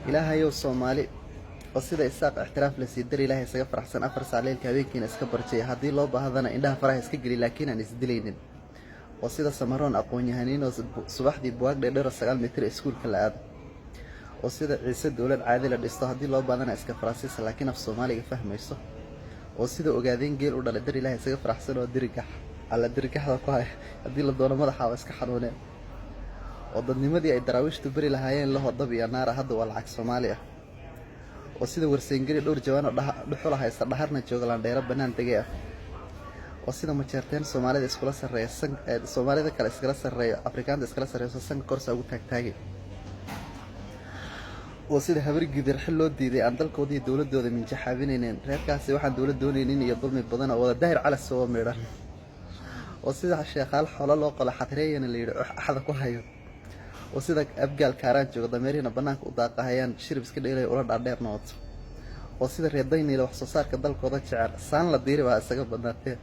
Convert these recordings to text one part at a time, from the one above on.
ilaahayow Soomaali oo sida isaaq ixtiraaf la sii dari ilaahay isaga faraxsan afar saaleelka habeenkiina iska barjay haddii loo baahdana indhaha faraha iska geli laakiin aan isdilaynin oo sida samaroon aqoon-yahaniin oo subaxdii buwaag dheer 9 mitir iskuulka la aado oo sida ciise dawlad caadi la dhisto haddii loo baadana iska Faransiis laakiin af Soomaaliga fahmayso oo sida ogaadeen geel u dhalay dar ilaahay isaga faraxsan oo dirigax alla dirigaxda ku hay haddii la doono madaxa iska xanuuneen oo dadnimadii ay daraawiishtu bari lahaayeen la hodab iyo naar hadda waa lacag Soomaaliya oo sida warseengari dhowr jawaan oo dhuxul haysta dhaharna jooga Landheero banaan tagay oo sida ma jeerteen Soomaalida iskula sareeysan Soomaalida kale iskala sareeyo Afrikaanka iskala sareeyo san korsa ugu taagtaagay oo sida habar gidir xil loo diiday aan dalkoodii dawladooda min jaxaabinayeen reerkaasi waxaan dawlad doonaynin iyo dulmi badan oo wada daahir cala soo meedhan oo sida sheekhaal xoolo loo qala xadreeyana la yiri axada ku hayo oo sida abgaal kaaraan jooga dameerina banaanka u daaqahayaan shirib iska dheelay ula dhaadheer nood oo sida reedaynayla wax soo saarka dalkooda jecel saan la diiri waa isaga badnaatay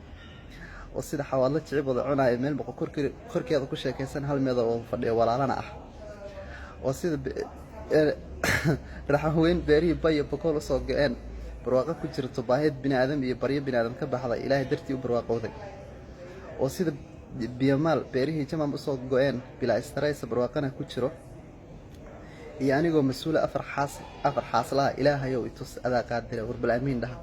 oo sida xawaadla jicibada cunay meel boqor korkeeda ku sheekaysan hal meedo oo fadhiyo walaalana ah oo sida raxweyn beeri bay boqol soo go'een barwaaqo ku jirto baahid bini'aadam iyo baryo bini'aadam ka baxday ilaahay dartii u barwaaqowday oo sida biyamaal beerihii jamam soo go'een bila stress barwaaqana ku jiro iyo anigoo mas'uul afar xaaslaha ilaahayow itus adaa qaadire warbal amiin dhaha